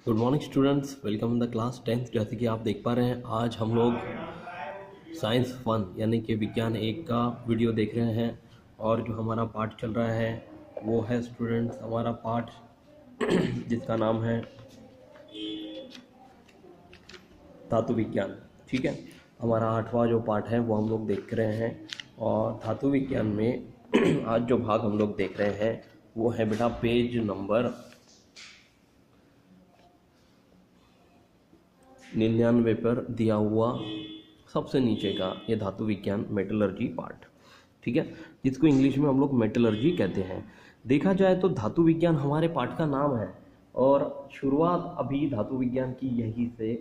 Good morning students, welcome in the class 10th। जैसे कि आप देख पा रहे हैं, आज हम लोग साइंस 1 यानी कि विज्ञान 1 का वीडियो देख रहे हैं। और जो हमारा पाठ चल रहा है वो है स्टूडेंट्स हमारा पाठ जिसका नाम है धातु विज्ञान। ठीक है, हमारा 8वां जो पाठ है वो हम लोग देख रहे हैं। और धातु विज्ञान में आज जो भाग हम लोग देख रहे हैं वो है बेटा पेज नंबर 99 पर दिया हुआ सबसे नीचे का ये धातु विज्ञान मेटलर्जी पार्ट। ठीक है, जिसको इंग्लिश में हम लोग मेटलर्जी कहते हैं। देखा जाए तो धातु विज्ञान हमारे पाठ का नाम है और शुरुआत अभी धातु विज्ञान की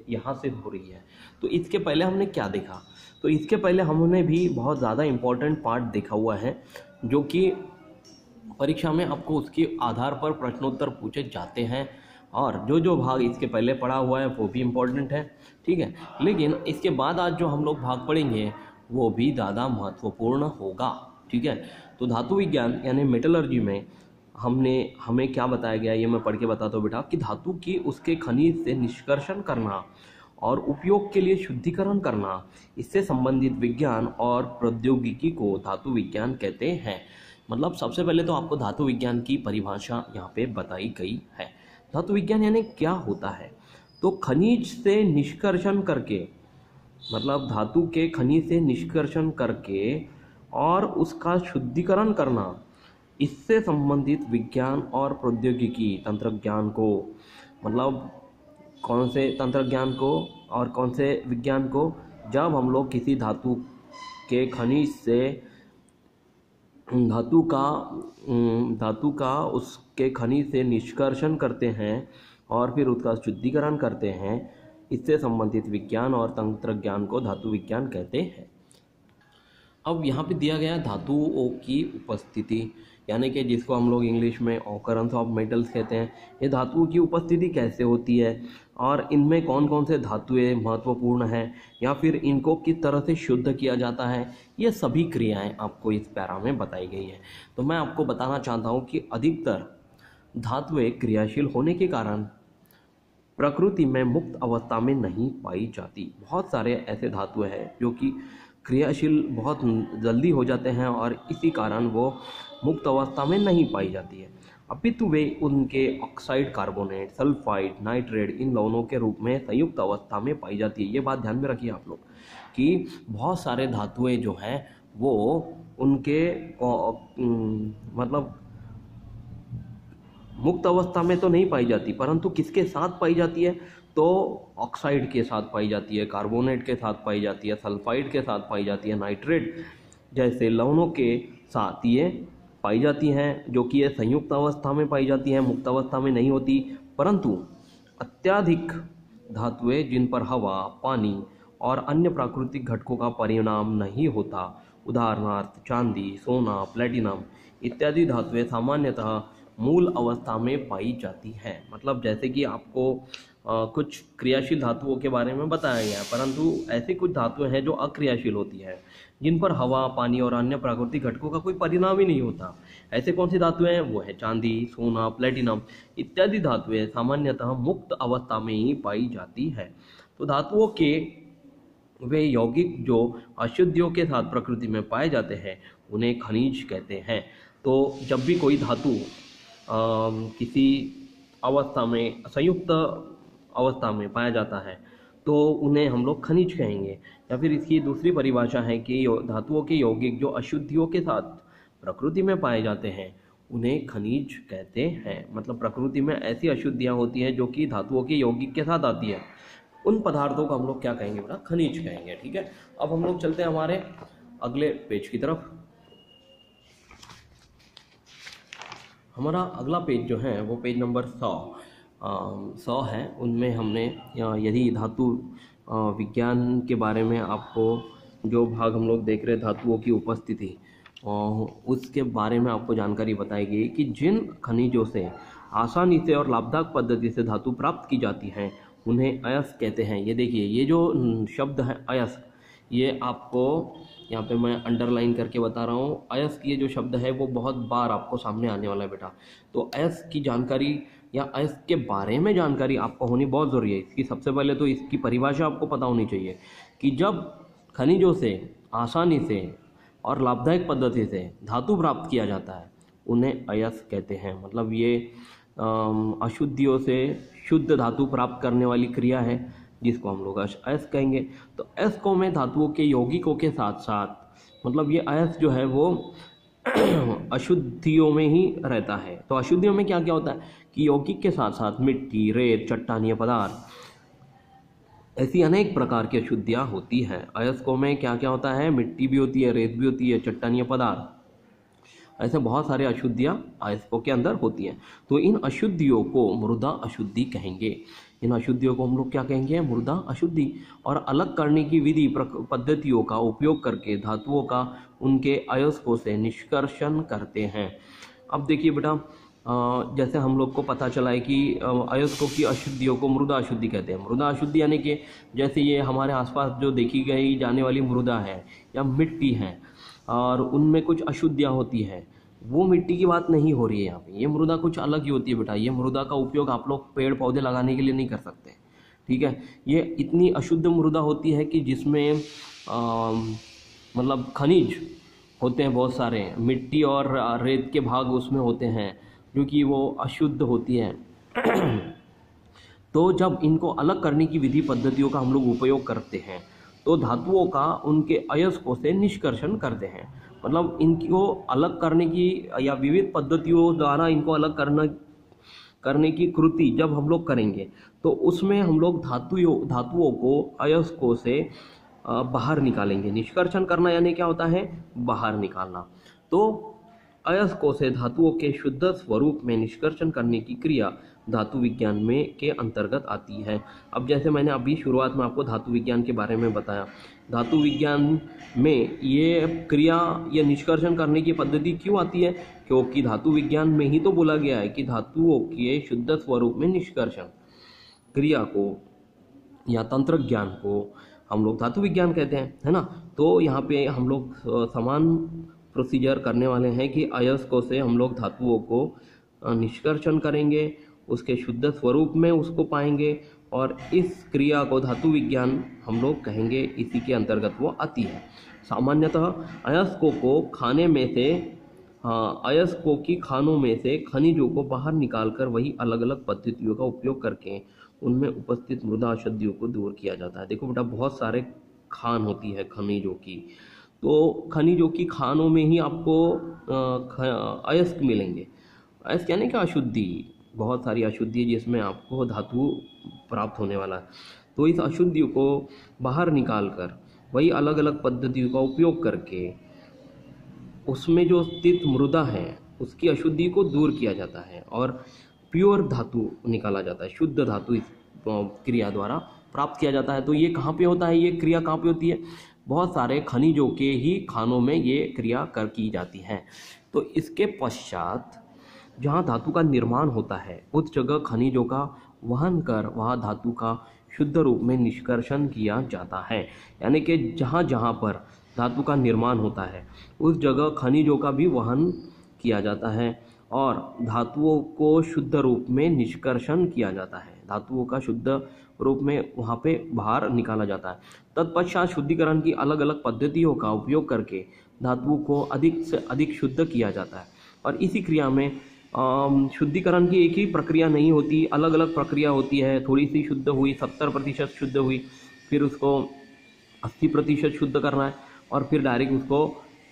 यहाँ से हो रही है। तो इसके पहले हमने क्या देखा? तो इसके पहले हमने भी बहुत ज़्यादा इम्पोर्टेंट पार्ट देखा हुआ है जो कि परीक्षा में आपको उसके आधार पर प्रश्नोत्तर पूछे जाते हैं। और जो भाग इसके पहले पढ़ा हुआ है वो भी इम्पोर्टेंट है। ठीक है, लेकिन इसके बाद आज जो हम लोग भाग पढ़ेंगे वो भी ज़्यादा महत्वपूर्ण होगा। ठीक है, तो धातु विज्ञान यानी मेटलर्जी में हमें क्या बताया गया ये मैं पढ़ के बताता हूँ बेटा कि धातु की उसके खनिज से निष्कर्षण करना और उपयोग के लिए शुद्धिकरण करना, इससे संबंधित विज्ञान और प्रौद्योगिकी को धातु विज्ञान कहते हैं। मतलब सबसे पहले तो आपको धातु विज्ञान की परिभाषा यहाँ पे बताई गई है। धातु विज्ञान यानी क्या होता है? तो खनिज से निष्कर्षण करके, मतलब धातु के खनिज से निष्कर्षण करके और उसका शुद्धिकरण करना, इससे संबंधित विज्ञान और प्रौद्योगिकी तंत्रज्ञान को, मतलब कौन से तंत्रज्ञान को और कौन से विज्ञान को? जब हम लोग किसी धातु के खनिज से धातु का उसके खनिज से निष्कर्षण करते हैं और फिर उसका शुद्धिकरण करते हैं, इससे संबंधित विज्ञान और तंत्रज्ञान को धातु विज्ञान कहते हैं। अब यहाँ पे दिया गया धातुओं की उपस्थिति, यानी कि जिसको हम लोग इंग्लिश में ऑकरेंस ऑफ मेटल्स कहते हैं। ये धातुओं की उपस्थिति कैसे होती है और इनमें कौन कौन से धातुएं महत्वपूर्ण हैं या फिर इनको किस तरह से शुद्ध किया जाता है, ये सभी क्रियाएं आपको इस पैरा में बताई गई है। तो मैं आपको बताना चाहता हूँ कि अधिकतर धातुएं क्रियाशील होने के कारण प्रकृति में मुक्त अवस्था में नहीं पाई जाती। बहुत सारे ऐसे धातुएं हैं जो कि क्रियाशील बहुत जल्दी हो जाते हैं और इसी कारण वो मुक्त अवस्था में नहीं पाई जाती है। अपितु वे उनके ऑक्साइड, कार्बोनेट, सल्फाइड, नाइट्रेट इन लवणों के रूप में संयुक्त अवस्था में पाई जाती है। ये बात ध्यान में रखिए आप लोग कि बहुत सारे धातुएं जो हैं वो उनके मतलब मुक्त अवस्था में तो नहीं पाई जाती, परंतु किसके साथ पाई जाती है? तो ऑक्साइड के साथ पाई जाती है, कार्बोनेट के साथ पाई जाती है, सल्फाइड के साथ पाई जाती है, नाइट्रेट जैसे लवणों के साथ ये पाई जाती हैं, जो कि ये संयुक्त अवस्था में पाई जाती हैं, मुक्त अवस्था में नहीं होती। परंतु अत्यधिक धातुएं जिन पर हवा, पानी और अन्य प्राकृतिक घटकों का परिणाम नहीं होता, उदाहरणार्थ चांदी, सोना, प्लेटिनम इत्यादि धातुएं सामान्यतः मूल अवस्था में पाई जाती हैं। मतलब जैसे कि आपको कुछ क्रियाशील धातुओं के बारे में बताया गया है, परंतु ऐसी कुछ धातुएं हैं जो अक्रियाशील होती है, जिन पर हवा, पानी और अन्य प्राकृतिक घटकों का कोई परिणाम ही नहीं होता। ऐसे कौन सी धातुएं हैं? वो है चांदी, सोना, प्लेटिनम इत्यादि धातुएं सामान्यतः मुक्त अवस्था में ही पाई जाती है। तो धातुओं के वे यौगिक जो अशुद्धियों के साथ प्रकृति में पाए जाते हैं उन्हें खनिज कहते हैं। तो जब भी कोई धातु किसी अवस्था में, संयुक्त अवस्था में पाया जाता है तो उन्हें हम लोग खनिज कहेंगे। या फिर इसकी दूसरी परिभाषा है कि धातुओं के यौगिक जो अशुद्धियों के साथ प्रकृति में पाए जाते हैं उन्हें खनिज कहते हैं। मतलब प्रकृति में ऐसी अशुद्धियाँ होती हैं जो कि धातुओं के यौगिक के साथ आती है, उन पदार्थों को हम लोग क्या कहेंगे बेटा? खनिज कहेंगे। ठीक है, अब हम लोग चलते हैं हमारे अगले पेज की तरफ। हमारा अगला पेज जो है वो पेज नंबर 100 है। उनमें हमने यदि धातु विज्ञान के बारे में आपको जो भाग हम लोग देख रहे धातुओं की उपस्थिति, उसके बारे में आपको जानकारी बताई गई कि जिन खनिजों से आसानी से और लाभदायक पद्धति से धातु प्राप्त की जाती हैं उन्हें अयस्क कहते हैं। ये देखिए, ये जो शब्द है अयस्क, ये आपको यहाँ पे मैं अंडरलाइन करके बता रहा हूँ। अयस्क ये जो शब्द है वो बहुत बार आपको सामने आने वाला है बेटा। तो अयस्क की जानकारी या अयस्क के बारे में जानकारी आपको होनी बहुत ज़रूरी है। इसकी सबसे पहले तो इसकी परिभाषा आपको पता होनी चाहिए कि जब खनिजों से आसानी से और लाभदायक पद्धति से धातु प्राप्त किया जाता है उन्हें अयस्क कहते हैं। मतलब ये अशुद्धियों से शुद्ध धातु प्राप्त करने वाली क्रिया है जिसको हम लोग अयस्क कहेंगे। तो अयस्कों में धातुओं के यौगिकों के साथ साथ मतलब ये अयस्क जो है वो अशुद्धियों में ही रहता है। तो अशुद्धियों में क्या क्या होता है कि यौगिक के साथ साथ मिट्टी, रेत, चट्टानीय पदार्थ, ऐसी अनेक प्रकार की अशुद्धियाँ होती हैं। अयस्कों में क्या क्या होता है, मिट्टी भी होती है, रेत भी होती है, चट्टानीय पदार्थ, ऐसे बहुत सारे अशुद्धियाँ अयस्कों के अंदर होती हैं। तो इन अशुद्धियों को मृदा अशुद्धि कहेंगे। इन अशुद्धियों को हम लोग क्या कहेंगे, मृदा अशुद्धि। और अलग करने की विधि पद्धतियों का उपयोग करके धातुओं का उनके अयस्कों से निष्कर्षण करते हैं। अब देखिए बेटा, जैसे हम लोग को पता चला है कि अयस्कों की अशुद्धियों को मृदा अशुद्धि कहते हैं। मृदा अशुद्धि यानी कि जैसे ये हमारे आसपास जो देखी गई जाने वाली मृदा है या मिट्टी है और उनमें कुछ अशुद्धियाँ होती है, वो मिट्टी की बात नहीं हो रही है यहाँ पे। ये मृदा कुछ अलग ही होती है बेटा। ये मृदा का उपयोग आप लोग पेड़ पौधे लगाने के लिए नहीं कर सकते, ठीक है। ये इतनी अशुद्ध मृदा होती है कि जिसमें मतलब खनिज होते हैं बहुत सारे, मिट्टी और रेत के भाग उसमें होते हैं जो कि वो अशुद्ध होती है। तो जब इनको अलग करने की विधि पद्धतियों का हम लोग उपयोग करते हैं तो धातुओं का उनके अयस्कों से निष्कर्षण करते हैं। मतलब इनको अलग करने की या विविध पद्धतियों द्वारा इनको अलग करने की कृति जब हम लोग करेंगे तो उसमें हम लोग धातुओं को अयस्कों से बाहर निकालेंगे। निष्कर्षण करना यानी क्या होता है, बाहर निकालना। तो अयस्कों से धातुओं के शुद्ध स्वरूप में निष्कर्षण करने की क्रिया धातु विज्ञान में के अंतर्गत आती है। अब जैसे मैंने अभी शुरुआत में आपको धातु विज्ञान के बारे में बताया, धातु विज्ञान में ये क्रिया या निष्कर्षण करने की पद्धति क्यों आती है, क्योंकि धातु विज्ञान में ही तो बोला गया है कि धातुओं के शुद्ध स्वरूप में निष्कर्षण क्रिया को या तंत्र ज्ञान को हम लोग धातु विज्ञान कहते हैं, है ना। तो यहाँ पे हम लोग समान प्रोसीजर करने वाले हैं कि अयस्कों से हम लोग धातुओं को निष्कर्षण करेंगे, उसके शुद्ध स्वरूप में उसको पाएंगे और इस क्रिया को धातु विज्ञान हम लोग कहेंगे, इसी के अंतर्गत वो आती है। सामान्यतः अयस्कों को खाने में से अयस्कों की खानों में से खनिजों को बाहर निकालकर वही अलग अलग पद्धतियों का उपयोग करके उनमें उपस्थित मृदा अशुद्धियों को दूर किया जाता है। देखो बेटा, बहुत सारे खान होती है खनिजों की, तो खनिजों की खानों में ही आपको अयस्क मिलेंगे। अयस्क यानी कि अशुद्धि, बहुत सारी अशुद्धि जिसमें आपको धातु प्राप्त होने वाला है। तो इस अशुद्धियों को बाहर निकालकर वही अलग अलग पद्धतियों का उपयोग करके उसमें जो स्थित मृदा है उसकी अशुद्धि को दूर किया जाता है और प्योर धातु निकाला जाता है, शुद्ध धातु इस क्रिया द्वारा प्राप्त किया जाता है। तो ये कहाँ पे होता है, ये क्रिया कहाँ पे होती है, बहुत सारे खनिजों के ही खानों में ये क्रिया की जाती है। तो इसके पश्चात जहाँ धातु का निर्माण होता है उस जगह खनिजों का वहन कर वहाँ धातु का शुद्ध रूप में निष्कर्षण किया जाता है। यानी कि जहाँ जहाँ पर धातु का निर्माण होता है उस जगह खनिजों का भी वहन किया जाता है और धातुओं को शुद्ध रूप में निष्कर्षण किया जाता है। धातुओं का शुद्ध रूप में वहाँ पे बाहर निकाला जाता है। तत्पश्चात शुद्धिकरण की अलग अलग पद्धतियों का उपयोग करके धातुओं को अधिक से अधिक शुद्ध किया जाता है। और इसी क्रिया में शुद्धिकरण की एक ही प्रक्रिया नहीं होती, अलग अलग प्रक्रिया होती है। थोड़ी सी शुद्ध हुई, 70% शुद्ध हुई, फिर उसको 80% शुद्ध करना है और फिर डायरेक्ट उसको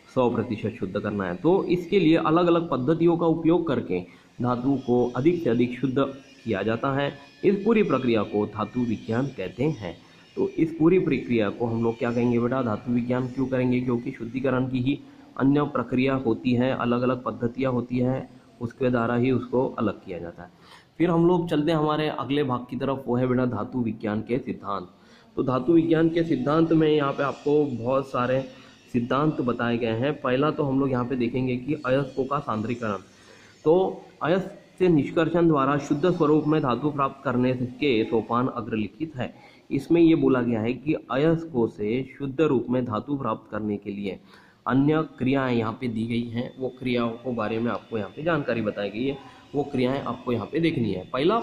100% शुद्ध करना है। तो इसके लिए अलग अलग पद्धतियों का उपयोग करके धातु को अधिक से अधिक शुद्ध किया जाता है। इस पूरी प्रक्रिया को धातु विज्ञान कहते हैं। तो इस पूरी प्रक्रिया को हम लोग क्या कहेंगे बेटा, धातु विज्ञान क्यों करेंगे, क्योंकि शुद्धिकरण की ही अन्य प्रक्रिया होती है, अलग अलग पद्धतियाँ होती हैं, उसके द्वारा ही उसको अलग किया जाता है। फिर हम लोग चलते हैं हमारे अगले भाग की तरफ, वो है बेटा धातु विज्ञान के सिद्धांत। तो धातु विज्ञान के सिद्धांत में यहाँ पे आपको बहुत सारे सिद्धांत बताए गए हैं। पहला तो हम लोग यहाँ पे देखेंगे कि अयस्कों का सांद्रीकरण। तो अयस्क से निष्कर्षण द्वारा शुद्ध स्वरूप में धातु प्राप्त करने के सोपान अग्रलिखित है। इसमें ये बोला गया है कि अयस्कों से शुद्ध रूप में धातु प्राप्त करने के लिए अन्य क्रियाएं यहाँ पे दी गई हैं, वो क्रियाओं के बारे में आपको यहाँ पे जानकारी बताई गई है। वो क्रियाएं आपको यहाँ पे देखनी है। पहला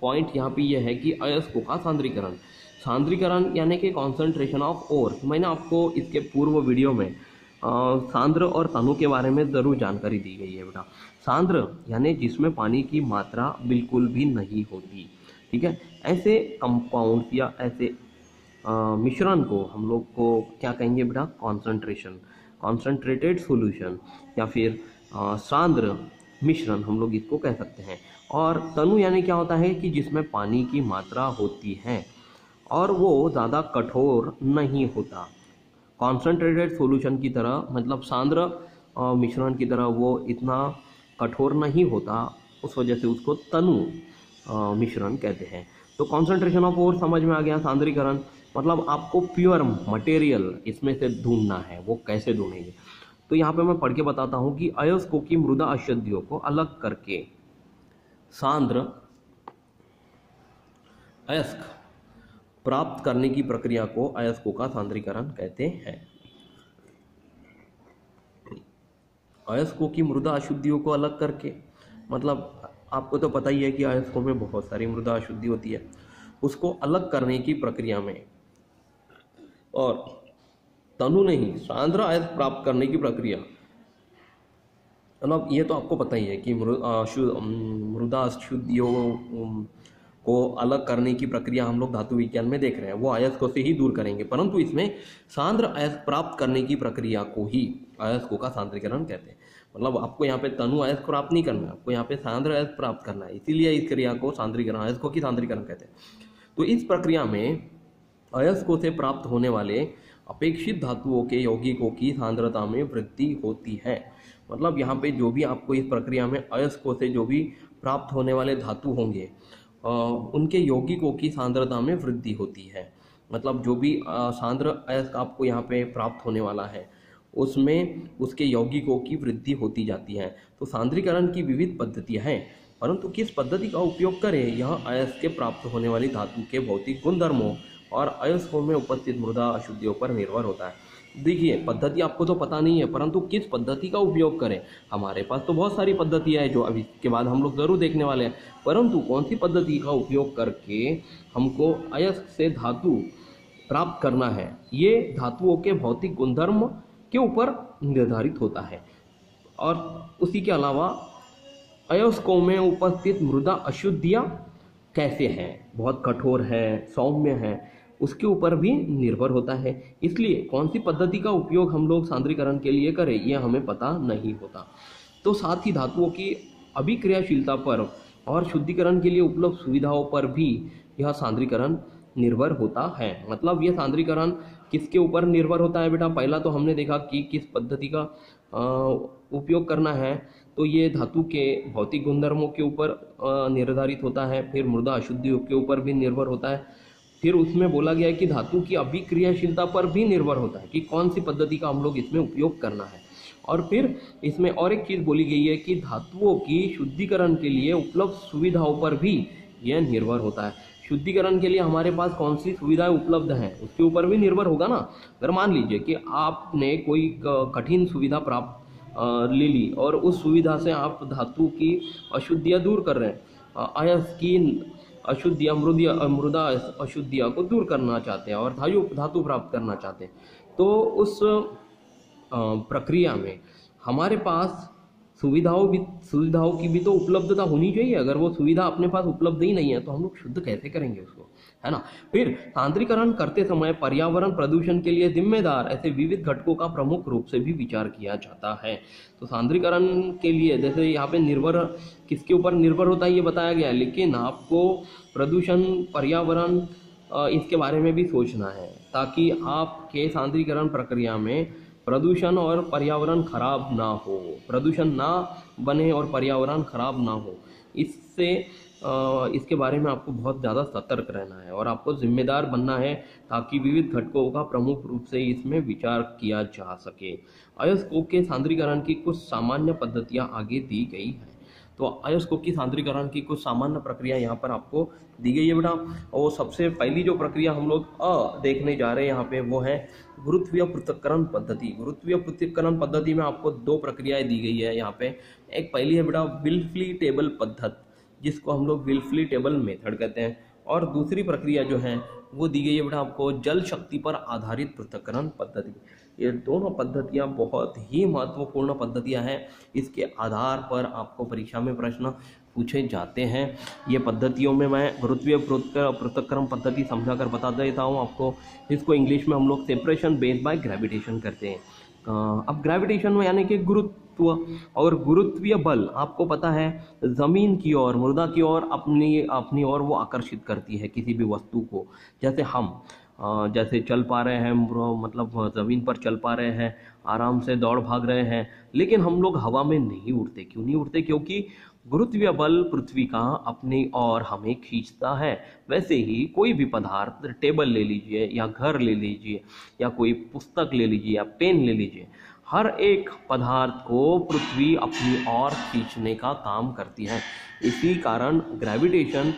पॉइंट यहाँ पे ये है कि अयस्कों का सांद्रीकरण। सांद्रीकरण यानी कि कॉन्सेंट्रेशन ऑफ ओर। मैंने आपको इसके पूर्व वीडियो में सांद्र और तनु के बारे में ज़रूर जानकारी दी गई है बेटा। सांद्र यानी जिसमें पानी की मात्रा बिल्कुल भी नहीं होती, ठीक है। ऐसे कंपाउंड्स या ऐसे मिश्रण को हम लोग को क्या कहेंगे बेटा? कॉन्सेंट्रेशन, कॉन्सेंट्रेटेड सॉल्यूशन या फिर सांद्र मिश्रण हम लोग इसको कह सकते हैं। और तनु यानी क्या होता है कि जिसमें पानी की मात्रा होती है और वो ज़्यादा कठोर नहीं होता। कॉन्सेंट्रेटेड सॉल्यूशन की तरह, मतलब सांद्र मिश्रण की तरह वो इतना कठोर नहीं होता, उस वजह से उसको तनु मिश्रण कहते हैं। तो कॉन्सेंट्रेशन ऑफ ओर समझ में आ गया। सांद्रीकरण मतलब आपको प्योर मटेरियल इसमें से ढूंढना है, वो कैसे ढूंढेंगे? तो यहाँ पे मैं पढ़ के बताता हूँ कि अयस्कों की मृदा अशुद्धियों को अलग करके सांद्र अयस्क प्राप्त करने की प्रक्रिया को अयस्कों का सांद्रीकरण कहते हैं। अयस्कों की मृदा अशुद्धियों को अलग करके मतलब आपको तो पता ही है कि अयस्कों में बहुत सारी मृदा अशुद्धि होती है, उसको अलग करने की प्रक्रिया में, और तनु नहीं सांद्र अयस्क प्राप्त करने की प्रक्रिया, मतलब ये तो आपको पता ही है कि मृदा अशुद्धियों को अलग करने की प्रक्रिया हम लोग धातु विज्ञान में देख रहे हैं, वो अयस्कों से ही दूर करेंगे। परंतु इसमें सांद्र अयस्क प्राप्त करने की प्रक्रिया को ही अयस्कों का सांद्रीकरण कहते हैं। मतलब आपको यहाँ पे तनु अयस्क प्राप्त नहीं करना है, आपको यहाँ पे सांद्र अयस्क प्राप्त करना है, इसीलिए इस क्रिया को सांद्रीकरण, अयस्कों की सांद्रीकरण कहते हैं। तो इस प्रक्रिया में अयस्कों से प्राप्त होने वाले अपेक्षित धातुओं के यौगिकों की सांद्रता में वृद्धि होती है। मतलब यहाँ पे जो भी आपको इस प्रक्रिया में अयस्कों से जो भी प्राप्त होने वाले धातु होंगे उनके यौगिकों की सांद्रता में वृद्धि होती है। मतलब जो भी सांद्र अयस्क आपको यहाँ पे प्राप्त होने वाला है उसमें उसके यौगिकों की वृद्धि होती जाती है। तो सांद्रीकरण की विविध पद्धतियाँ हैं, परंतु किस पद्धति का उपयोग करें यह अयस्क के प्राप्त होने वाली धातु के भौतिक गुणधर्मों और अयस्कों में उपस्थित मृदा अशुद्धियों पर निर्भर होता है। देखिए पद्धति आपको तो पता नहीं है, परंतु किस पद्धति का उपयोग करें। हमारे पास तो बहुत सारी पद्धतियाँ हैं जो अभी के बाद हम लोग ज़रूर देखने वाले हैं, परंतु कौन सी पद्धति का उपयोग करके हमको अयस्क से धातु प्राप्त करना है, ये धातुओं के भौतिक गुणधर्म के ऊपर निर्धारित होता है। और उसी के अलावा अयस्कों में उपस्थित मृदा अशुद्धियाँ कैसे हैं, बहुत कठोर है, सौम्य है, उसके ऊपर भी निर्भर होता है। इसलिए कौन सी पद्धति का उपयोग हम लोग सांद्रीकरण के लिए करें यह हमें पता नहीं होता। तो साथ ही धातुओं की अभिक्रियाशीलता पर और शुद्धिकरण के लिए उपलब्ध सुविधाओं पर भी यह सांद्रीकरण निर्भर होता है। मतलब यह सांद्रीकरण किसके ऊपर निर्भर होता है बेटा? पहला तो हमने देखा कि किस पद्धति का उपयोग करना है, तो ये धातु के भौतिक गुणधर्मों के ऊपर निर्धारित होता है। फिर मृदा अशुद्धियों के ऊपर भी निर्भर होता है। फिर उसमें बोला गया है कि धातु की अभिक्रियाशीलता पर भी निर्भर होता है कि कौन सी पद्धति का हम लोग इसमें उपयोग करना है। और फिर इसमें और एक चीज़ बोली गई है कि धातुओं की शुद्धिकरण के लिए उपलब्ध सुविधाओं पर भी यह निर्भर होता है। शुद्धिकरण के लिए हमारे पास कौन सी सुविधाएं उपलब्ध हैं उसके ऊपर भी निर्भर होगा ना। अगर मान लीजिए कि आपने कोई कठिन सुविधा प्राप्त ले ली और उस सुविधा से आप धातु की अशुद्धियाँ दूर कर रहे हैं, अयस्क की अशुद्धियाँ मृदा अशुद्धियाँ को दूर करना चाहते हैं और धातु प्राप्त करना चाहते हैं, तो उस प्रक्रिया में हमारे पास सुविधाओं की भी तो उपलब्धता होनी चाहिए। अगर वो सुविधा अपने पास उपलब्ध ही नहीं है तो हम लोग शुद्ध कैसे करेंगे उसको, है ना। फिर सांद्रीकरण करते समय पर्यावरण प्रदूषण के लिए जिम्मेदार ऐसे विविध घटकों का प्रमुख रूप से भी विचार किया जाता है। तो सांद्रीकरण के लिए जैसे यहाँ पे निर्भर किसके ऊपर निर्भर होता है ये बताया गया है, लेकिन आपको प्रदूषण, पर्यावरण इसके बारे में भी सोचना है ताकि आपके सांद्रीकरण प्रक्रिया में प्रदूषण और पर्यावरण खराब ना हो, प्रदूषण ना बने और पर्यावरण खराब ना हो। इसके बारे में आपको बहुत ज़्यादा सतर्क रहना है और आपको जिम्मेदार बनना है ताकि विविध घटकों का प्रमुख रूप से इसमें विचार किया जा सके। अयस्कों के सांद्रीकरण की कुछ सामान्य पद्धतियाँ आगे दी गई हैं। तो अयस्कों की सांद्रीकरण की कुछ सामान्य प्रक्रिया यहाँ पर आपको दी गई है बेटा। और सबसे पहली जो प्रक्रिया हम लोग देखने जा रहे हैं यहाँ पे वो है गुरुत्वीय पृथक्करण पद्धति। गुरुत्वीय पृथक्करण पद्धति में आपको दो प्रक्रियाएं दी गई है यहाँ पे। एक पहली है बेटा विल्फली टेबल पद्धति, जिसको हम लोग विल्फली टेबल मेथड कहते हैं, और दूसरी प्रक्रिया जो है वो दी गई है बेटा आपको जल शक्ति पर आधारित पृथक्करण पद्धति। ये दोनों पद्धतियाँ बहुत ही महत्वपूर्ण पद्धतियाँ हैं। इसके आधार पर आपको परीक्षा में प्रश्न पूछे जाते हैं। ये पद्धतियों में मैं गुरुत्वीय पृथक्करण पद्धति समझा कर बता देता हूँ आपको। इसको इंग्लिश में हम लोग सेपरेशन बेस्ड बाय ग्रेविटेशन करते हैं। अब ग्रेविटेशन में यानी कि गुरुत्व और गुरुत्वीय बल आपको पता है ज़मीन की ओर, मृदा की ओर अपनी ओर वो आकर्षित करती है किसी भी वस्तु को। जैसे हम जैसे चल पा रहे हैं, मतलब ज़मीन पर चल पा रहे हैं, आराम से दौड़ भाग रहे हैं, लेकिन हम लोग हवा में नहीं उड़ते। क्यों नहीं उड़ते? क्योंकि गुरुत्वीय बल पृथ्वी का अपनी ओर हमें खींचता है। वैसे ही कोई भी पदार्थ, टेबल ले लीजिए या घर ले लीजिए या कोई पुस्तक ले लीजिए या पेन ले लीजिए, हर एक पदार्थ को पृथ्वी अपनी ओर खींचने का काम करती है। इसी कारण ग्रेविटेशन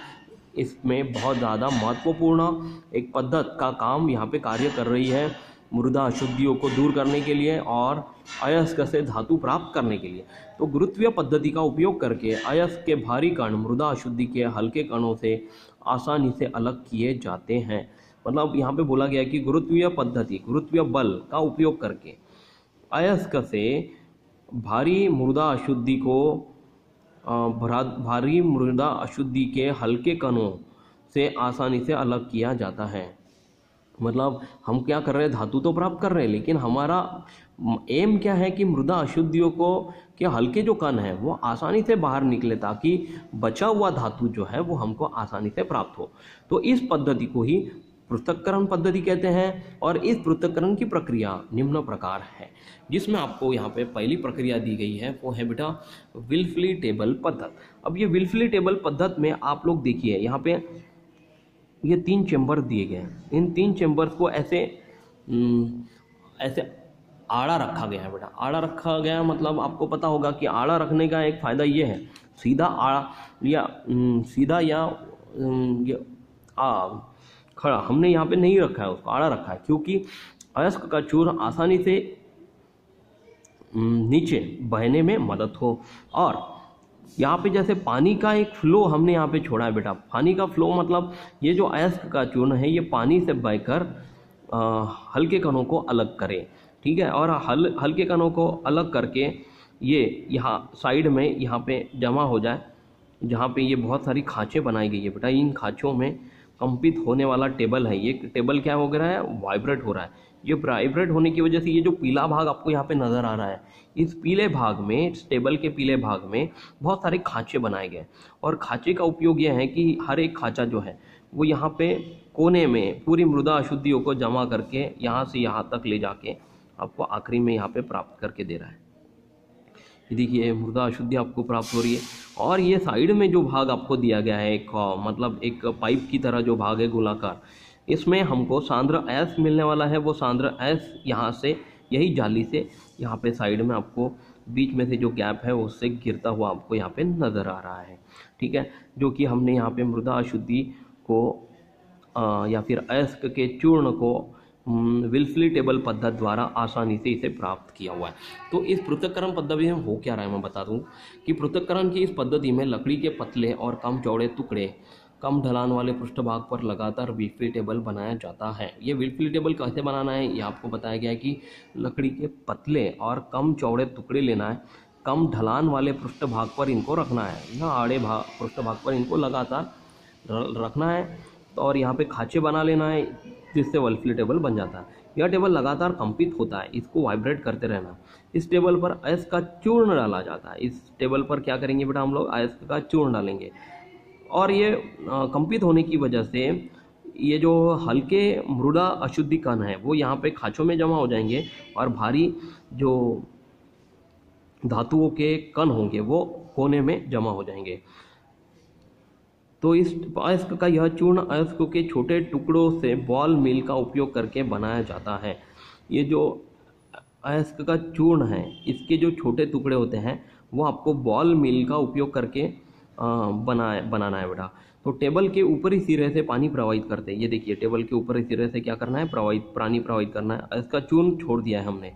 इसमें बहुत ज़्यादा महत्वपूर्ण एक पद्धति का काम यहाँ पे कार्य कर रही है, मृदा अशुद्धियों को दूर करने के लिए और अयस्क से धातु प्राप्त करने के लिए। तो गुरुत्वीय पद्धति का उपयोग करके अयस्क के भारी कण मृदा अशुद्धि के हल्के कणों से आसानी से अलग किए जाते हैं। मतलब यहाँ पे बोला गया कि गुरुत्वीय पद्धति, गुरुत्वीय बल का उपयोग करके अयस्क से भारी मृदा अशुद्धि के हल्के कणों से आसानी से अलग किया जाता है। मतलब हम क्या कर रहे हैं, धातु तो प्राप्त कर रहे हैं, लेकिन हमारा एम क्या है कि मृदा अशुद्धियों को के हल्के जो कण हैं वो आसानी से बाहर निकले, ताकि बचा हुआ धातु जो है वो हमको आसानी से प्राप्त हो। तो इस पद्धति को ही पृथक्करण पद्धति कहते हैं। और इस पृथक्करण की प्रक्रिया निम्न प्रकार है, जिसमें आपको यहाँ पे पहली प्रक्रिया दी गई है वो है बेटा विल्फली टेबल पद्धति। अब ये विल्फली टेबल पद्धति में आप लोग देखिए यहाँ पे ये 3 चेंबर दिए गए हैं। इन 3 चेंबर्स को ऐसे आड़ा रखा गया है बेटा। आड़ा रखा गया मतलब आपको पता होगा कि आड़ा रखने का एक फ़ायदा ये है, सीधा या खड़ा हमने यहाँ पे नहीं रखा है, उसको आड़ा रखा है, क्योंकि अयस्क का चूर्ण आसानी से नीचे बहने में मदद हो। और यहाँ पे जैसे पानी का एक फ्लो हमने यहाँ पे छोड़ा है बेटा। पानी का फ्लो मतलब ये जो अयस्क का चूर्ण है ये पानी से बहकर हल्के कणों को अलग करे, ठीक है। और हल्के कणों को अलग करके ये यहाँ साइड में यहाँ पे जमा हो जाए, जहाँ पे ये बहुत सारी खाँचें बनाई गई है बेटा। इन खाँचों में कंपित होने वाला टेबल है। ये टेबल क्या हो रहा है, वाइब्रेट हो रहा है। ये वाइब्रेट होने की वजह से ये जो पीला भाग आपको यहाँ पे नज़र आ रहा है, इस पीले भाग में, इस टेबल के पीले भाग में बहुत सारे खाँचे बनाए गए। और खाँचे का उपयोग यह है कि हर एक खाँचा जो है वो यहाँ पे कोने में पूरी मृदा अशुद्धियों को जमा करके यहाँ से यहाँ तक ले जाके आपको आखिरी में यहाँ पे प्राप्त करके दे रहा है। ये देखिए मृदा अशुद्धि आपको प्राप्त हो रही है। और ये साइड में जो भाग आपको दिया गया है, मतलब एक पाइप की तरह जो भाग है गोलाकार, इसमें हमको सांद्र एस मिलने वाला है। वो सांद्र एस यहाँ से, यही जाली से यहाँ पे साइड में आपको बीच में से जो गैप है उससे गिरता हुआ आपको यहाँ पे नज़र आ रहा है, ठीक है। जो कि हमने यहाँ पे मृदा अशुद्धि को या फिर अयस्क के चूर्ण को विल्फली टेबल पद्धति द्वारा आसानी से इसे प्राप्त किया हुआ है। तो इस पृथक्करण पद्धति में हो क्या रहा है मैं बता दूं कि पृथक्करण की इस पद्धति में लकड़ी के पतले और कम चौड़े टुकड़े कम ढलान वाले पृष्ठभाग पर लगातार विल्फली टेबल बनाया जाता है। ये विल्फली टेबल कैसे बनाना है ये आपको बताया गया है कि लकड़ी के पतले और कम चौड़े टुकड़े लेना है, कम ढलान वाले पृष्ठभाग पर इनको रखना है, ना आड़े पृष्ठभाग पर इनको लगातार रखना है। और यहाँ पे खाँचे बना लेना है, जिससे विल्फली टेबल बन जाता है। यह टेबल लगातार कंपित होता है, इसको वाइब्रेट करते रहना। इस टेबल पर अयस्क का चूर्ण डाला जाता है। इस टेबल पर क्या करेंगे बेटा, हम लोग अयस्क का चूर्ण डालेंगे। और ये कंपित होने की वजह से ये जो हल्के मृदा अशुद्धि कण है वो यहाँ पे खाँचों में जमा हो जाएंगे, और भारी जो धातुओं के कण होंगे वो कोने में जमा हो जाएंगे। तो इस अयस्क का यह चूर्ण अयस्क के छोटे टुकड़ों से बॉल मिल का उपयोग करके बनाया जाता है। ये जो अयस्क का चूर्ण है इसके जो छोटे टुकड़े होते हैं वो आपको बॉल मिल का उपयोग करके बनाना है बेटा। तो टेबल के ऊपरी सिरे से पानी प्रवाहित करते हैं, ये देखिए टेबल के ऊपरी सिरे से क्या करना है, पानी प्रवाहित करना है, इसका चूर्ण छोड़ दिया है हमने।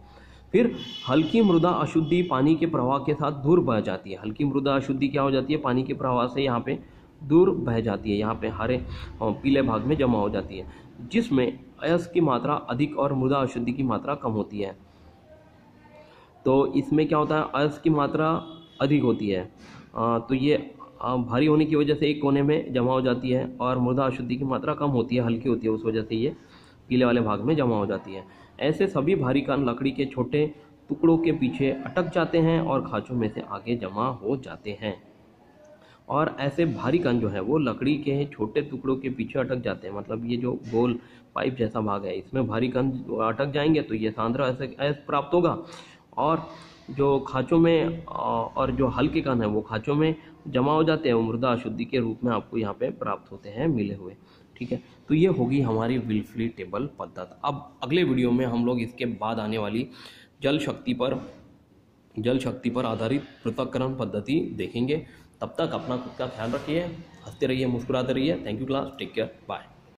फिर हल्की मृदा अशुद्धि पानी के प्रवाह के साथ दूर बह जाती है। हल्की मृदा अशुद्धि क्या हो जाती है, पानी के प्रवाह से यहाँ पे दूर बह जाती है, यहाँ पे हरे पीले भाग में जमा हो जाती है, जिसमें अयस्क की मात्रा अधिक और मृदा अशुद्धि की मात्रा कम होती है। तो इसमें क्या होता है, अयस्क की मात्रा अधिक होती है, तो ये भारी होने की वजह से एक कोने में जमा हो जाती है, और मृदा अशुद्धि की मात्रा कम होती है, हल्की होती है, उस वजह से ये पीले वाले भाग में जमा हो जाती है। ऐसे सभी भारी कण लकड़ी के छोटे टुकड़ों के पीछे अटक जाते हैं और खाँचों में से आगे जमा हो जाते हैं। और ऐसे भारी कण जो है वो लकड़ी के छोटे टुकड़ों के पीछे अटक जाते हैं, मतलब ये जो गोल पाइप जैसा भाग है इसमें भारी कण अटक जाएंगे तो ये सांद्र अयस्क प्राप्त होगा, और जो खाँचों में और जो हल्के कण है वो खाँचों में जमा हो जाते हैं, वो मृदा अशुद्धि के रूप में आपको यहाँ पे प्राप्त होते हैं मिले हुए। ठीक है, तो ये होगी हमारी विल्फली टेबल पद्धति। अब अगले वीडियो में हम लोग इसके बाद आने वाली जल शक्ति पर आधारित पृथक्करण पद्धति देखेंगे। तब तक अपना खुद का ख्याल रखिए, हंसते रहिए, मुस्कुराते रहिए। Thank you class, take care, bye.